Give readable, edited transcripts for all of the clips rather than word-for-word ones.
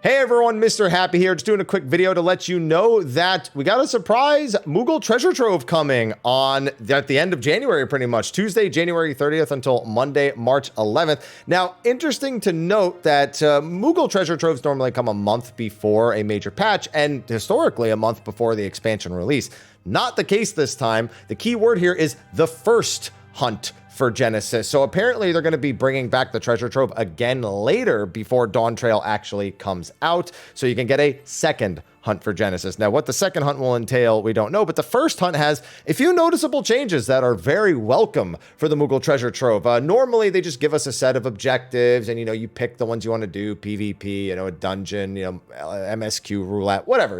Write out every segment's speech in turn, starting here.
Hey everyone, Mr. Happy here, just doing a quick video to let you know that we got a surprise Moogle treasure trove coming on at the end of January, pretty much. Tuesday, January 30th until Monday, March 11th. Now, interesting to note that Moogle treasure troves normally come a month before a major patch and historically a month before the expansion release. Not the case this time. The key word here is the first hunt for Genesis. So apparently they're going to be bringing back the treasure trove again later before Dawn Trail actually comes out. So you can get a second hunt for Genesis. Now, what the second hunt will entail, we don't know, but the first hunt has a few noticeable changes that are very welcome for the Moogle treasure trove. Normally, they just give us a set of objectives and, you pick the ones you want to do, PvP, a dungeon, MSQ, roulette, whatever,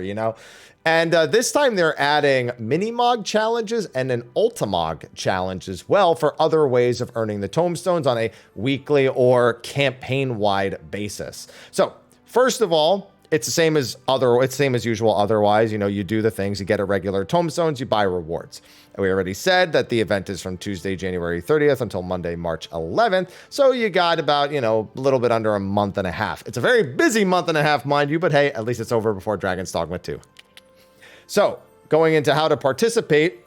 And this time they're adding mini-mog challenges and an ultimog challenge as well for other ways of earning the tomestones on a weekly or campaign-wide basis. So, first of all, it's the same as usual otherwise. You do the things, you get irregular tomestones, you buy rewards. And we already said that the event is from Tuesday, January 30th until Monday, March 11th. So you got about, a little bit under a month and a half. It's a very busy month and a half, mind you, but hey, at least it's over before Dragon's Dogma 2. So, going into how to participate,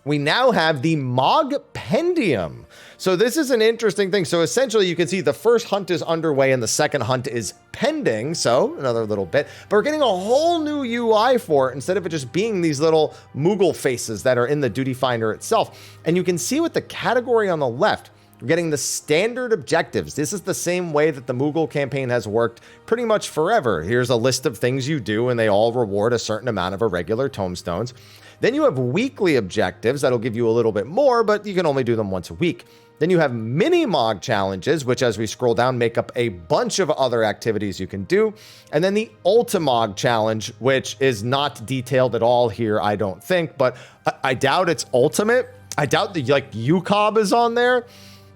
we now have the Mogpendium. So this is an interesting thing. So essentially you can see the first hunt is underway and the second hunt is pending. So another little bit, but we're getting a whole new UI for it instead of it just being these little Moogle faces that are in the duty finder itself. And you can see with the category on the left, we're getting the standard objectives. This is the same way that the Moogle campaign has worked pretty much forever. Here's a list of things you do and they all reward a certain amount of irregular tomestones. Then you have weekly objectives that'll give you a little bit more, but you can only do them once a week. Then you have mini-mog challenges, which as we scroll down, make up a bunch of other activities you can do. And then the ultimog challenge, which is not detailed at all here, I don't think, but I doubt it's ultimate. I doubt the UCOB is on there,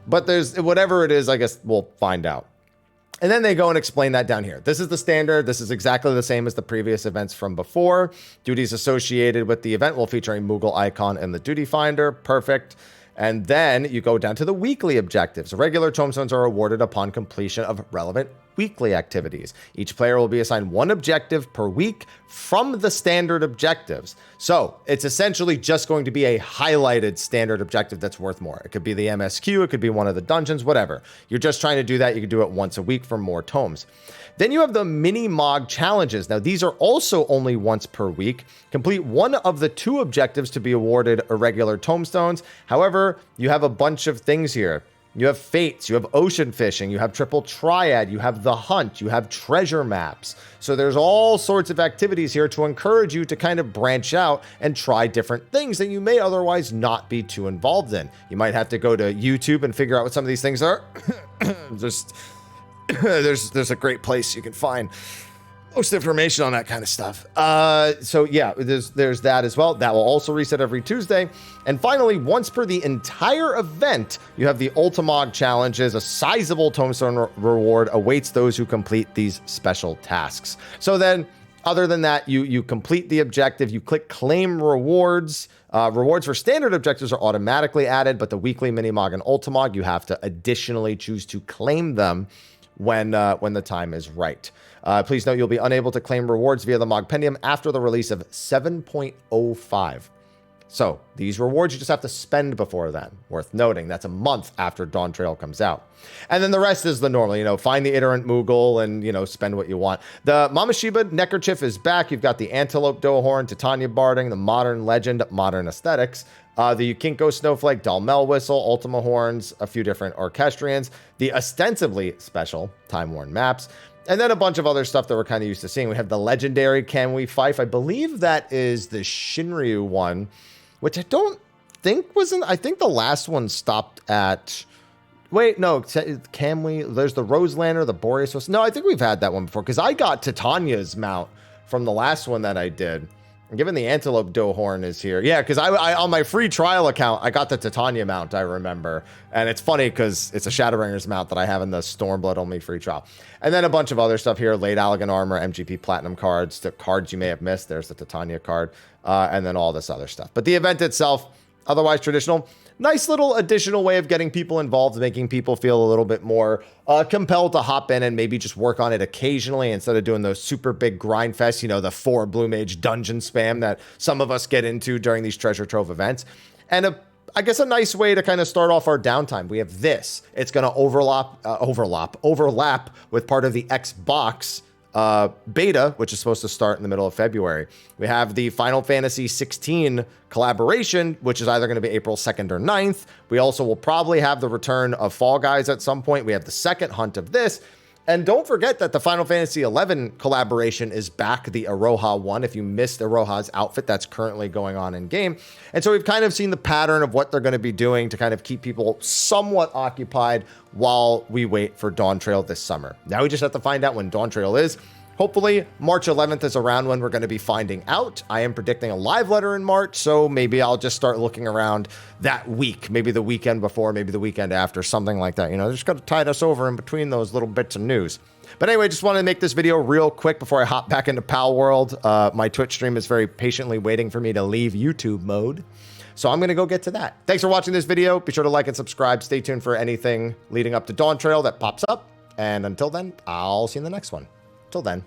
but there's whatever it is, I guess we'll find out. And then they go and explain that down here. This is the standard. This is exactly the same as the previous events from before. Duties associated with the event will feature a Moogle icon in the duty finder. Perfect. And then you go down to the weekly objectives. Regular tomestones are awarded upon completion of relevant weekly activities. Each player will be assigned one objective per week from the standard objectives. So it's essentially just going to be a highlighted standard objective that's worth more. It could be the MSQ, it could be one of the dungeons, whatever. You're just trying to do that. You can do it once a week for more tomes. Then you have the mini-mog challenges. Now, these are also only once per week. Complete one of the two objectives to be awarded irregular tomestones. However, you have a bunch of things here. You have fates, you have ocean fishing, you have triple triad, you have the hunt, you have treasure maps. So there's all sorts of activities here to encourage you to kind of branch out and try different things that you may otherwise not be too involved in. You might have to go to YouTube and figure out what some of these things are. There's a great place you can find most information on that kind of stuff. So yeah, there's that as well. That will also reset every Tuesday. And finally, once per the entire event, you have the Ultimog challenges. A sizable tombstone reward awaits those who complete these special tasks. So then, other than that, you complete the objective, you click claim rewards. Rewards for standard objectives are automatically added, but the weekly minimog and Ultimog, you have to additionally choose to claim them when the time is right. Please note you'll be unable to claim rewards via the Mogpendium after the release of 7.05. So these rewards you just have to spend before then. Worth noting, that's a month after Dawn Trail comes out. And then the rest is the normal, find the iterant Moogle and, spend what you want. The Mamasheba neckerchief is back. You've got the Antelope Doughhorn, Titania Barding, the Modern Legend, Modern Aesthetics, the Yukinko Snowflake, Dalmel Whistle, Ultima Horns, a few different Orchestrions, the ostensibly special Time-Worn Maps, and then a bunch of other stuff that we're kind of used to seeing. We have the legendary Kamui Fife. I believe that is the Shinryu one, which I don't think I think the last one stopped at... Wait, no, Kamui, there's the Rose Lantern, the Boreas. No, I think we've had that one before, because I got Titania's mount from the last one that I did. And given the Antelope Doughhorn is here. Yeah, because I on my free trial account, I got the Titania mount, I remember. And it's funny because it's a Shadowbringers mount that I have in the Stormblood only free trial. And then a bunch of other stuff here. Late Allegan Armor, MGP Platinum cards, the cards you may have missed. There's the Titania card. And then all this other stuff. But the event itself, otherwise traditional. nice little additional way of getting people involved, making people feel a little bit more compelled to hop in and maybe just work on it occasionally instead of doing those super big grind fests, you know, the 4 Blue Mage dungeon spam that some of us get into during these treasure trove events. And I guess a nice way to kind of start off our downtime. We have this. It's going to overlap with part of the Xbox beta, which is supposed to start in the middle of February. We have the Final Fantasy 16 collaboration, which is either going to be April 2nd or 9th. We also will probably have the return of Fall Guys at some point. We have the second hunt of this. And don't forget that the Final Fantasy 11 collaboration is back, the Aroha one. If you missed Aroha's outfit, that's currently going on in game. And so we've kind of seen the pattern of what they're going to be doing to kind of keep people somewhat occupied while we wait for Dawn Trail this summer. Now we just have to find out when Dawn Trail is. Hopefully, March 11th is around when we're going to be finding out. I am predicting a live letter in March, so maybe I'll just start looking around that week, maybe the weekend before, maybe the weekend after, something like that. You know, just got to tide us over in between those little bits of news. But anyway, just wanted to make this video real quick before I hop back into Pal World. My Twitch stream is very patiently waiting for me to leave YouTube mode. So I'm going to go get to that. Thanks for watching this video. Be sure to like and subscribe. Stay tuned for anything leading up to Dawn Trail that pops up. And until then, I'll see you in the next one. Till then.